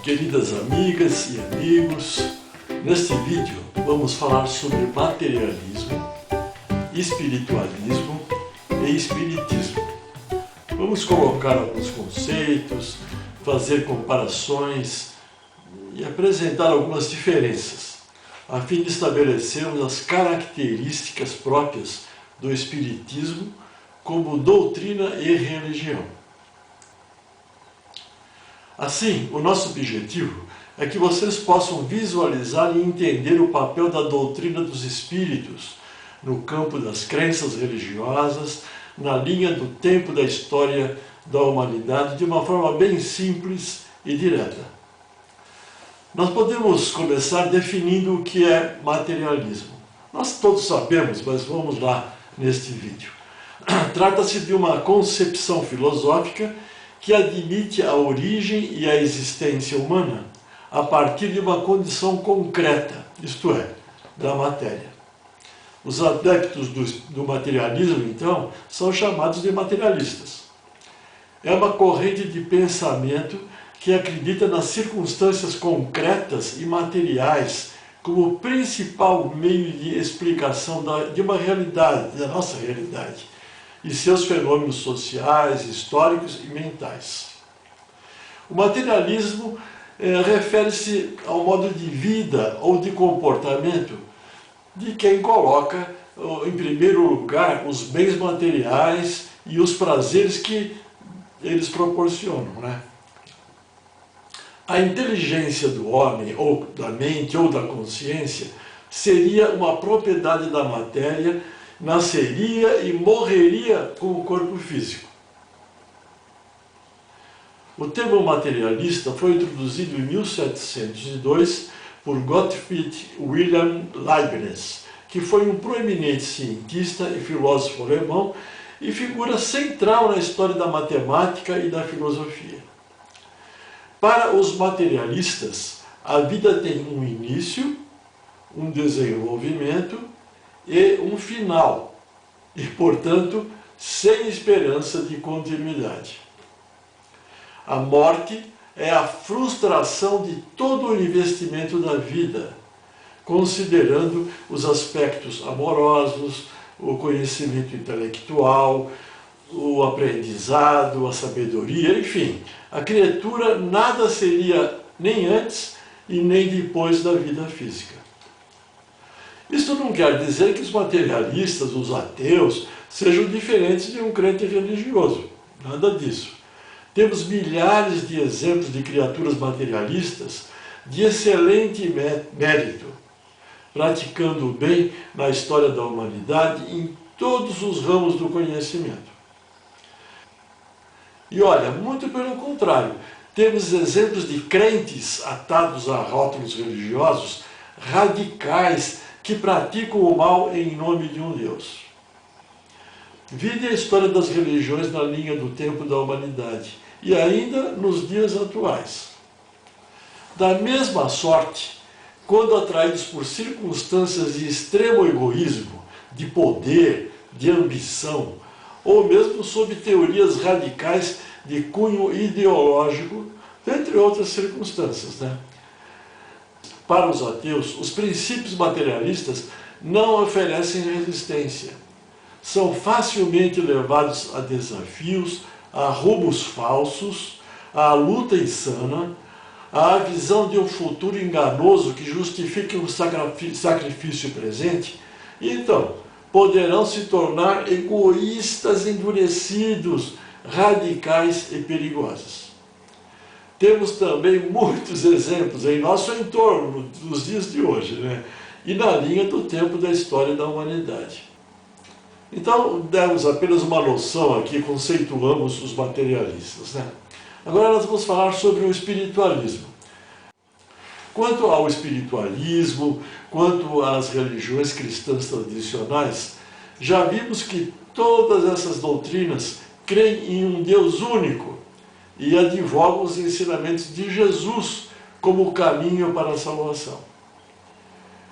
Queridas amigas e amigos, neste vídeo vamos falar sobre materialismo, espiritualismo e espiritismo. Vamos colocar alguns conceitos, fazer comparações e apresentar algumas diferenças, a fim de estabelecermos as características próprias do espiritismo como doutrina e religião. Assim, o nosso objetivo é que vocês possam visualizar e entender o papel da doutrina dos espíritos no campo das crenças religiosas, na linha do tempo da história da humanidade, de uma forma bem simples e direta. Nós podemos começar definindo o que é materialismo. Nós todos sabemos, mas vamos lá neste vídeo. Trata-se de uma concepção filosófica que admite a origem e a existência humana a partir de uma condição concreta, isto é, da matéria. Os adeptos do materialismo, então, são chamados de materialistas. É uma corrente de pensamento que acredita nas circunstâncias concretas e materiais como principal meio de explicação de uma realidade, da nossa realidade, e seus fenômenos sociais, históricos e mentais. O materialismo refere-se ao modo de vida ou de comportamento de quem coloca em primeiro lugar os bens materiais e os prazeres que eles proporcionam, né? A inteligência do homem, ou da mente, ou da consciência, seria uma propriedade da matéria, nasceria e morreria com o corpo físico. O termo materialista foi introduzido em 1702 por Gottfried Wilhelm Leibniz, que foi um proeminente cientista e filósofo alemão e figura central na história da matemática e da filosofia. Para os materialistas, a vida tem um início, um desenvolvimento e um final, e, portanto, sem esperança de continuidade. A morte é a frustração de todo o investimento da vida, considerando os aspectos amorosos, o conhecimento intelectual, o aprendizado, a sabedoria, enfim, a criatura nada seria nem antes e nem depois da vida física. Isto não quer dizer que os materialistas, os ateus, sejam diferentes de um crente religioso. Nada disso. Temos milhares de exemplos de criaturas materialistas de excelente mérito, praticando o bem na história da humanidade em todos os ramos do conhecimento. E olha, muito pelo contrário, temos exemplos de crentes atados a rótulos religiosos radicais que praticam o mal em nome de um Deus. Vide a história das religiões na linha do tempo da humanidade e ainda nos dias atuais. Da mesma sorte, quando atraídos por circunstâncias de extremo egoísmo, de poder, de ambição, ou mesmo sob teorias radicais de cunho ideológico, entre outras circunstâncias, né? Para os ateus, os princípios materialistas não oferecem resistência. São facilmente levados a desafios, a rumos falsos, à luta insana, à visão de um futuro enganoso que justifique um sacrifício presente, e então poderão se tornar egoístas endurecidos, radicais e perigosos. Temos também muitos exemplos em nosso entorno dos dias de hoje, né? E na linha do tempo da história da humanidade. Então, demos apenas uma noção aqui, conceituamos os materialistas, né? Agora nós vamos falar sobre o espiritualismo. Quanto ao espiritualismo, quanto às religiões cristãs tradicionais, já vimos que todas essas doutrinas creem em um Deus único e advogam os ensinamentos de Jesus como o caminho para a salvação.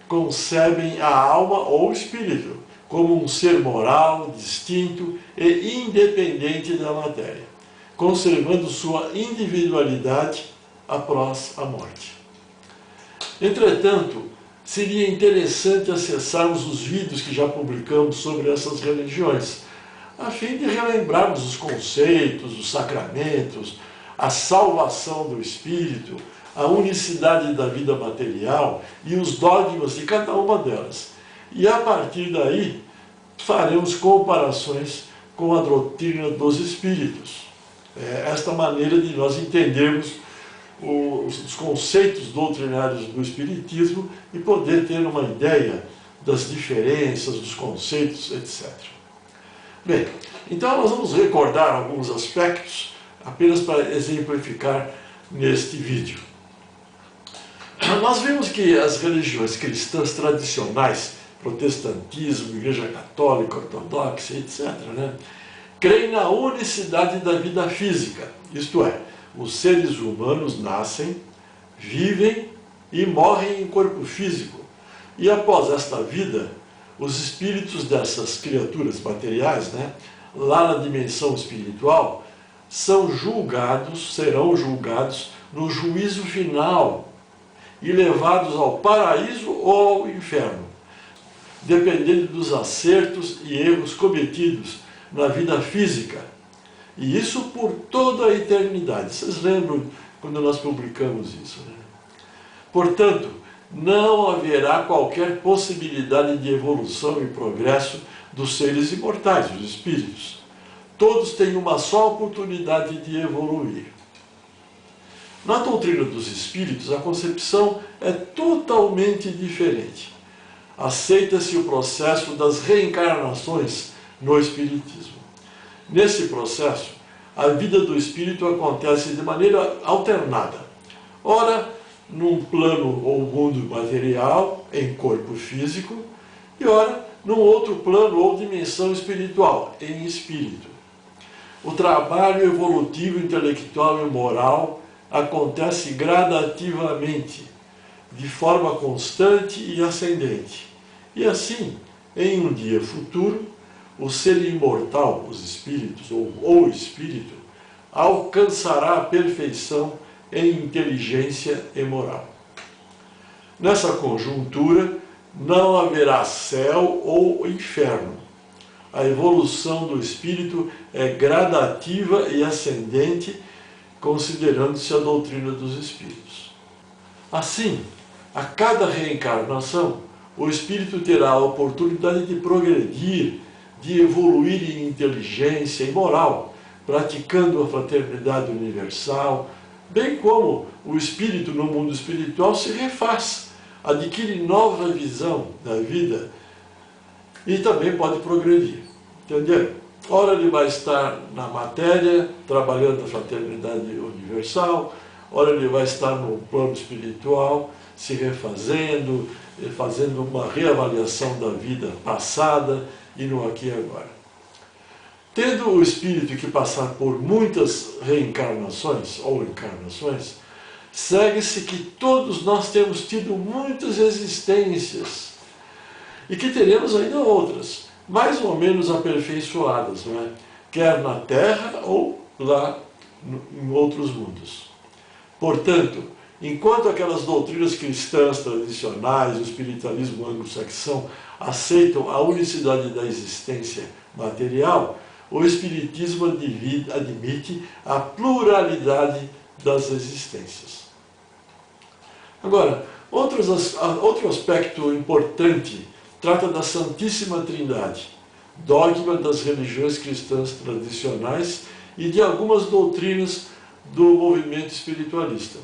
Concebem a alma ou o espírito como um ser moral, distinto e independente da matéria, conservando sua individualidade após a morte. Entretanto, seria interessante acessarmos os vídeos que já publicamos sobre essas religiões, a fim de relembrarmos os conceitos, os sacramentos, a salvação do espírito, a unicidade da vida material e os dogmas de cada uma delas. E a partir daí, faremos comparações com a doutrina dos espíritos. Esta maneira de nós entendermos os conceitos doutrinários do espiritismo e poder ter uma ideia das diferenças, dos conceitos, etc. Bem, então nós vamos recordar alguns aspectos apenas para exemplificar neste vídeo. Nós vimos que as religiões cristãs tradicionais, protestantismo, igreja católica, ortodoxa, etc., creem na unicidade da vida física, isto é, os seres humanos nascem, vivem e morrem em corpo físico. E após esta vida, os espíritos dessas criaturas materiais, lá na dimensão espiritual, serão julgados no juízo final e levados ao paraíso ou ao inferno, dependendo dos acertos e erros cometidos na vida física. E isso por toda a eternidade. Vocês lembram quando nós publicamos isso, Portanto, não haverá qualquer possibilidade de evolução e progresso dos seres imortais, dos espíritos. Todos têm uma só oportunidade de evoluir. Na doutrina dos espíritos, a concepção é totalmente diferente. Aceita-se o processo das reencarnações no espiritismo. Nesse processo, a vida do espírito acontece de maneira alternada. Ora, num plano ou mundo material, em corpo físico, e ora, num outro plano ou dimensão espiritual, em espírito. O trabalho evolutivo, intelectual e moral acontece gradativamente, de forma constante e ascendente. E assim, em um dia futuro, o ser imortal, os espíritos, ou o espírito, alcançará a perfeição em inteligência e moral. Nessa conjuntura, não haverá céu ou inferno. A evolução do espírito é gradativa e ascendente, considerando-se a doutrina dos espíritos. Assim, a cada reencarnação, o espírito terá a oportunidade de progredir, de evoluir em inteligência e moral, praticando a fraternidade universal, bem como o espírito no mundo espiritual se refaz, adquire nova visão da vida e também pode progredir. Entenderam? Ora ele vai estar na matéria, trabalhando a fraternidade universal, ora ele vai estar no plano espiritual, se refazendo, fazendo uma reavaliação da vida passada e no aqui e agora. Tendo o espírito que passar por muitas reencarnações ou encarnações, segue-se que todos nós temos tido muitas existências e que teremos ainda outras, mais ou menos aperfeiçoadas, quer na Terra ou lá em outros mundos. Portanto, enquanto aquelas doutrinas cristãs tradicionais, o espiritualismo anglo-saxão, aceitam a unicidade da existência material, o espiritismo admite a pluralidade das existências. Agora, outro aspecto importante trata da Santíssima Trindade, dogma das religiões cristãs tradicionais e de algumas doutrinas do movimento espiritualista.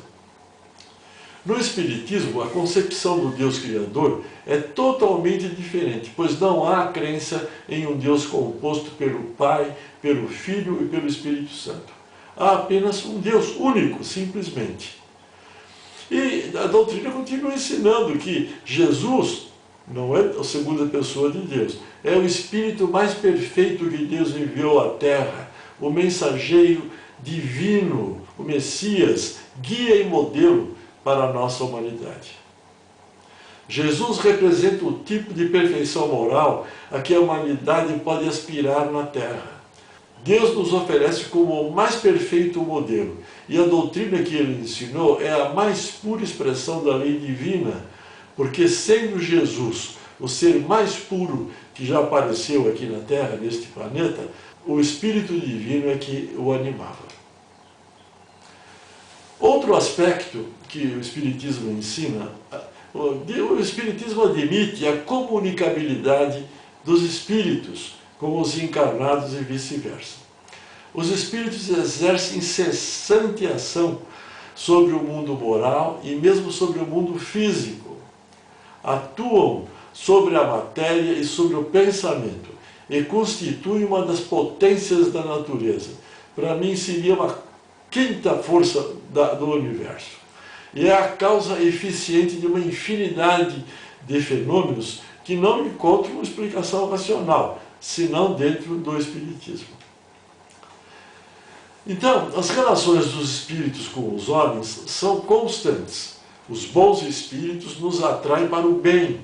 No Espiritismo, a concepção do Deus Criador é totalmente diferente, pois não há crença em um Deus composto pelo Pai, pelo Filho e pelo Espírito Santo. Há apenas um Deus único, simplesmente. E a doutrina continua ensinando que Jesus não é a segunda pessoa de Deus, é o Espírito mais perfeito que Deus enviou à Terra, o mensageiro divino, o Messias, guia e modelo para a nossa humanidade. Jesus representa o tipo de perfeição moral a que a humanidade pode aspirar na Terra. Deus nos oferece como o mais perfeito modelo, e a doutrina que ele ensinou é a mais pura expressão da lei divina, porque sendo Jesus o ser mais puro que já apareceu aqui na Terra, neste planeta, o Espírito Divino é que o animava. Outro aspecto que o Espiritismo ensina, o Espiritismo admite a comunicabilidade dos espíritos com os encarnados e vice-versa. Os espíritos exercem incessante ação sobre o mundo moral e mesmo sobre o mundo físico. Atuam sobre a matéria e sobre o pensamento e constituem uma das potências da natureza. Para mim seria uma quinta força do universo. E é a causa eficiente de uma infinidade de fenômenos que não encontram uma explicação racional, senão dentro do Espiritismo. Então, as relações dos espíritos com os homens são constantes. Os bons espíritos nos atraem para o bem,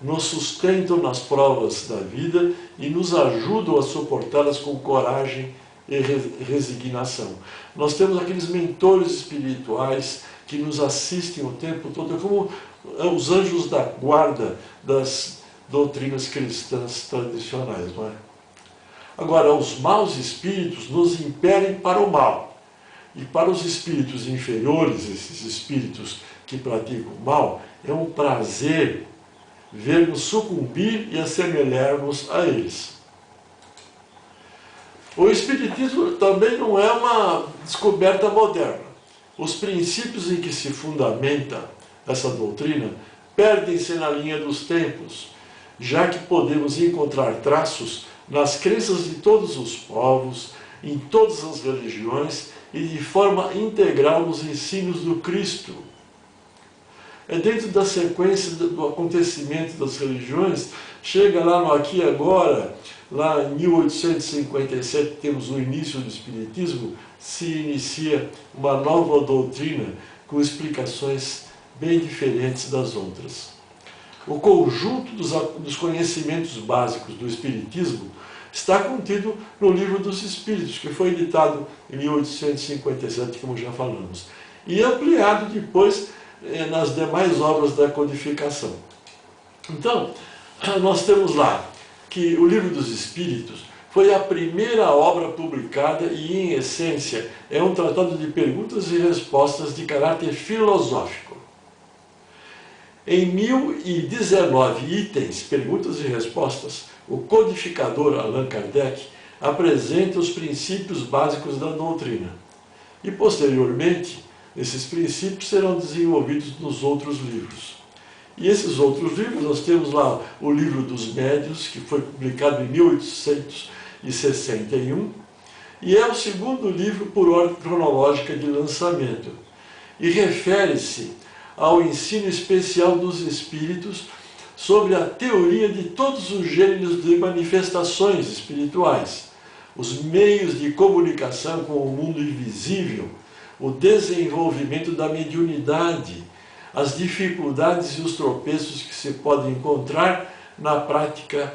nos sustentam nas provas da vida e nos ajudam a suportá-las com coragem e resignação. Nós temos aqueles mentores espirituais que nos assistem o tempo todo, como os anjos da guarda das doutrinas cristãs tradicionais, não é? Agora, os maus espíritos nos impelem para o mal. E para os espíritos inferiores, esses espíritos que praticam o mal, é um prazer ver-nos sucumbir e assemelhar-nos a eles. O Espiritismo também não é uma descoberta moderna. Os princípios em que se fundamenta essa doutrina perdem-se na linha dos tempos, já que podemos encontrar traços nas crenças de todos os povos, em todas as religiões e de forma integral nos ensinos do Cristo. É dentro da sequência do acontecimento das religiões, chega lá no Aqui e Agora, lá em 1857 temos o início do Espiritismo, se inicia uma nova doutrina com explicações bem diferentes das outras. O conjunto dos conhecimentos básicos do Espiritismo está contido no Livro dos Espíritos, que foi editado em 1857, como já falamos, e ampliado depois nas demais obras da codificação. Então, nós temos lá que o Livro dos Espíritos foi a primeira obra publicada e, em essência, é um tratado de perguntas e respostas de caráter filosófico. Em 1019 itens, perguntas e respostas, o codificador Allan Kardec apresenta os princípios básicos da doutrina. E, posteriormente, esses princípios serão desenvolvidos nos outros livros. E esses outros livros, nós temos lá o Livro dos Médiuns, que foi publicado em 1861, e é o segundo livro por ordem cronológica de lançamento, e refere-se ao ensino especial dos espíritos sobre a teoria de todos os gêneros de manifestações espirituais, os meios de comunicação com o mundo invisível, o desenvolvimento da mediunidade, as dificuldades e os tropeços que se podem encontrar na prática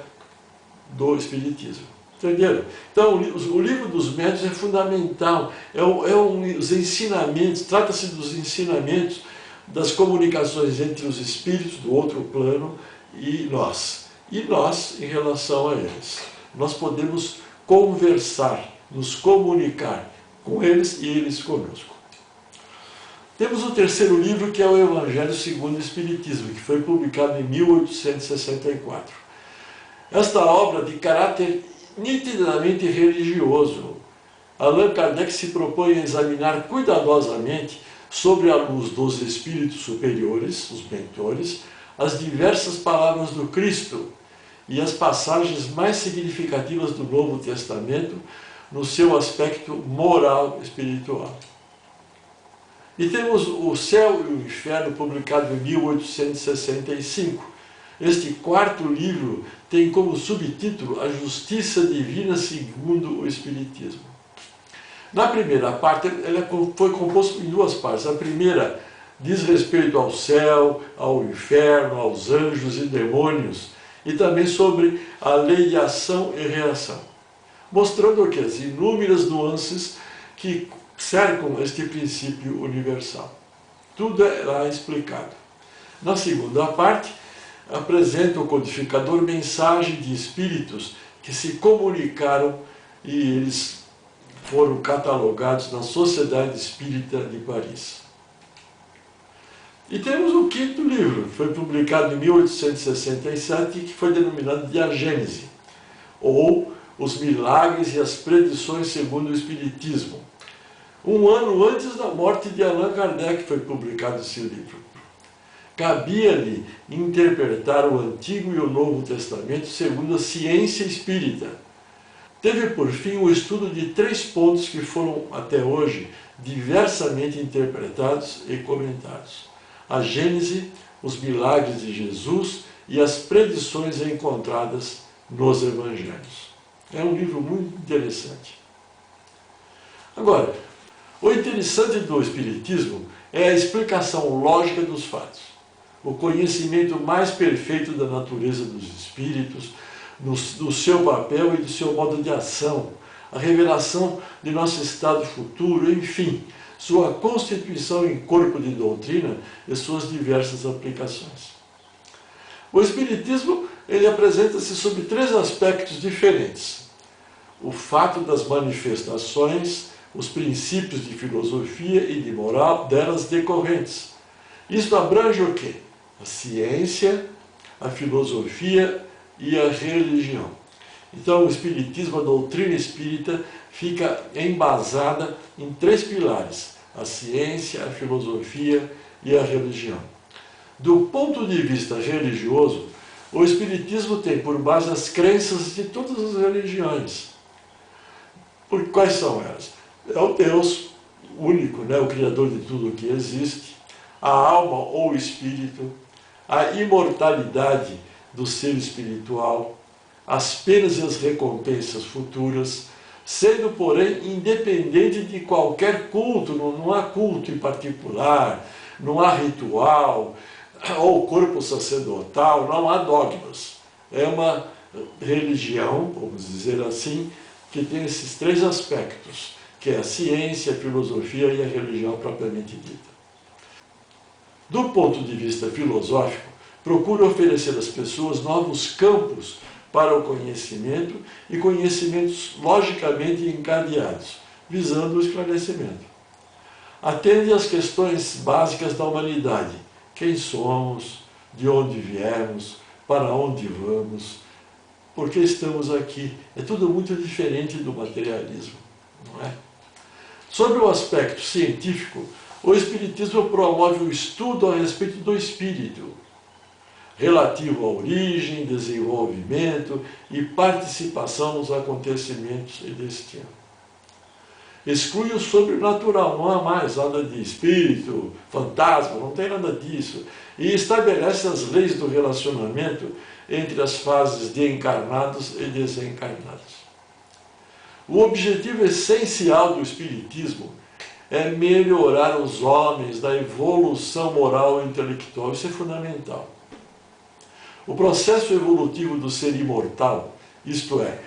do Espiritismo. Entenderam? Então, o Livro dos Médiuns é fundamental, os ensinamentos, trata-se dos ensinamentos das comunicações entre os espíritos do outro plano e nós em relação a eles. Nós podemos conversar, nos comunicar com eles e eles conosco. Temos o terceiro livro, que é o Evangelho segundo o Espiritismo, que foi publicado em 1864. Esta obra, de caráter nitidamente religioso, Allan Kardec se propõe a examinar cuidadosamente, sobre a luz dos espíritos superiores, os mentores, as diversas palavras do Cristo e as passagens mais significativas do Novo Testamento no seu aspecto moral espiritual. E temos O Céu e o Inferno, publicado em 1865. Este quarto livro tem como subtítulo A Justiça Divina segundo o Espiritismo. Na primeira parte, ela foi composta em duas partes. A primeira diz respeito ao céu, ao inferno, aos anjos e demônios, e também sobre a lei de ação e reação. mostrando que as inúmeras nuances que cercam este princípio universal. Tudo é lá explicado. Na segunda parte, apresenta o codificador mensagem de espíritos que se comunicaram e eles foram catalogados na Sociedade Espírita de Paris. E temos o quinto livro, que foi publicado em 1867, que foi denominado de A Gênese, ou Os Milagres e as Predições segundo o Espiritismo. Um ano antes da morte de Allan Kardec foi publicado esse livro. Cabia-lhe interpretar o Antigo e o Novo Testamento segundo a ciência espírita. Teve por fim o estudo de 3 pontos que foram, até hoje, diversamente interpretados e comentados: a Gênese, os milagres de Jesus e as predições encontradas nos Evangelhos. É um livro muito interessante. Agora, o interessante do Espiritismo é a explicação lógica dos fatos, o conhecimento mais perfeito da natureza dos espíritos, do seu papel e do seu modo de ação, a revelação de nosso estado futuro, enfim, sua constituição em corpo de doutrina e suas diversas aplicações. O Espiritismo ele apresenta-se sob 3 aspectos diferentes: o fato das manifestações, os princípios de filosofia e de moral delas decorrentes. Isto abrange o quê? A ciência, a filosofia e a religião. Então, o Espiritismo, a doutrina espírita, fica embasada em 3 pilares: a ciência, a filosofia e a religião. Do ponto de vista religioso, o Espiritismo tem por base as crenças de todas as religiões. Quais são elas? É o Deus único, né? O Criador de tudo o que existe, a alma ou espírito, a imortalidade do ser espiritual, as penas e as recompensas futuras, sendo, porém, independente de qualquer culto, não há culto em particular, não há ritual, ou corpo sacerdotal, não há dogmas. É uma religião, vamos dizer assim, que tem esses 3 aspectos, que é a ciência, a filosofia e a religião propriamente dita. Do ponto de vista filosófico, procura oferecer às pessoas novos campos para o conhecimento e conhecimentos logicamente encadeados, visando o esclarecimento. Atende às questões básicas da humanidade: quem somos, de onde viemos, para onde vamos, por que estamos aqui. É tudo muito diferente do materialismo, não é? Sobre o aspecto científico, o Espiritismo promove o estudo a respeito do espírito, relativo à origem, desenvolvimento e participação nos acontecimentos e destino. Exclui o sobrenatural, não há mais nada de espírito, fantasma, não tem nada disso. E estabelece as leis do relacionamento entre as fases de encarnados e desencarnados. O objetivo essencial do Espiritismo é melhorar os homens da evolução moral e intelectual. Isso é fundamental. O processo evolutivo do ser imortal, isto é,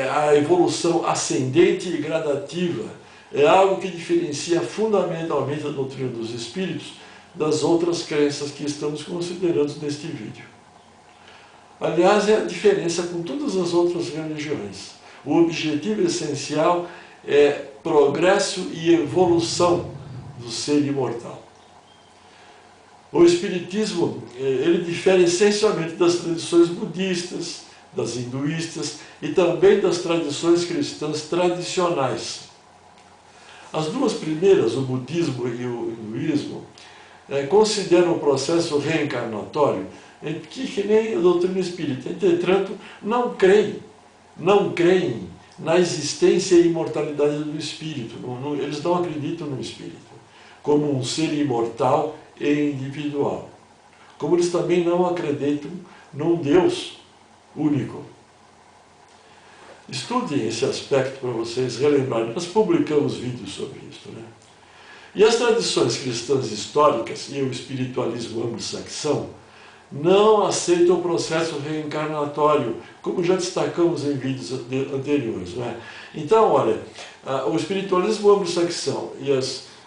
a evolução ascendente e gradativa, é algo que diferencia fundamentalmente a doutrina dos espíritos das outras crenças que estamos considerando neste vídeo. Aliás, é a diferença com todas as outras religiões. O objetivo essencial é progresso e evolução do ser imortal. O Espiritismo ele difere essencialmente das tradições budistas, das hinduístas e também das tradições cristãs tradicionais. As 2 primeiras, o budismo e o hinduísmo, consideram o processo reencarnatório que nem a doutrina espírita. Entretanto, não creem na existência e imortalidade do espírito. Eles não acreditam no espírito como um ser imortal e individual. Como eles também não acreditam num Deus único. Estudem esse aspecto para vocês relembrarem. Nós publicamos vídeos sobre isso, né? E as tradições cristãs históricas e o espiritualismo anglo-saxão não aceitam o processo reencarnatório, como já destacamos em vídeos anteriores. Não é? Então, olha, o espiritualismo anglo-saxão e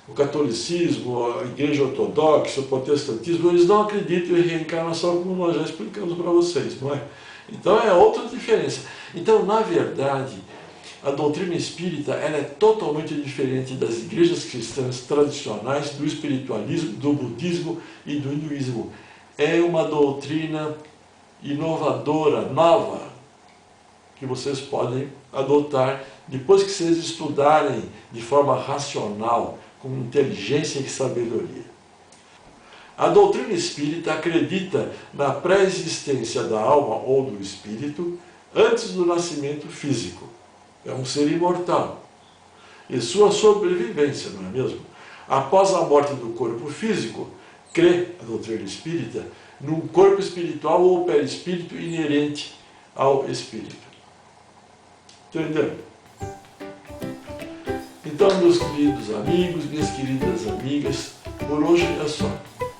o catolicismo, a igreja ortodoxa, o protestantismo, eles não acreditam em reencarnação, como nós já explicamos para vocês, não é? Então é outra diferença. Então, na verdade, a doutrina espírita ela é totalmente diferente das igrejas cristãs tradicionais, do espiritualismo, do budismo e do hinduísmo. É uma doutrina inovadora, nova, que vocês podem adotar depois que vocês estudarem de forma racional, com inteligência e sabedoria. A doutrina espírita acredita na pré-existência da alma ou do espírito antes do nascimento físico. É um ser imortal. E sua sobrevivência, não é mesmo? Após a morte do corpo físico, crê a doutrina espírita num corpo espiritual ou perispírito inerente ao espírito. Entendeu? Então, meus queridos amigos, minhas queridas amigas, por hoje é só.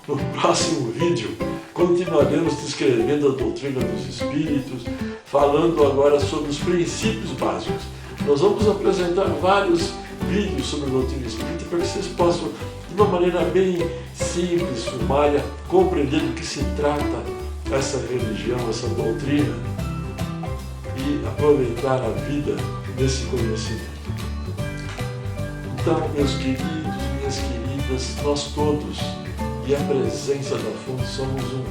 No próximo vídeo, continuaremos descrevendo a doutrina dos espíritos, falando agora sobre os princípios básicos. Nós vamos apresentar vários vídeos sobre a doutrina espírita para que vocês possam, de uma maneira bem simples, sumária, compreender do que se trata essa religião, essa doutrina e aproveitar a vida desse conhecimento. Então, meus queridos, minhas queridas, nós todos e a presença da fonte somos um.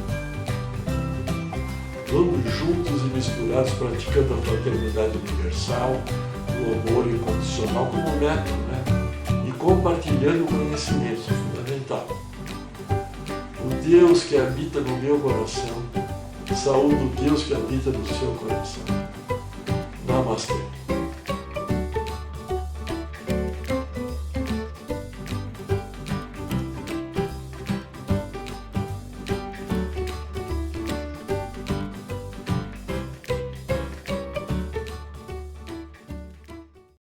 Vamos juntos e misturados praticando a fraternidade universal, o amor incondicional como método, né? E compartilhando o conhecimento, isso é fundamental. O Deus que habita no meu coração, saúde o Deus que habita no seu coração. Namastê.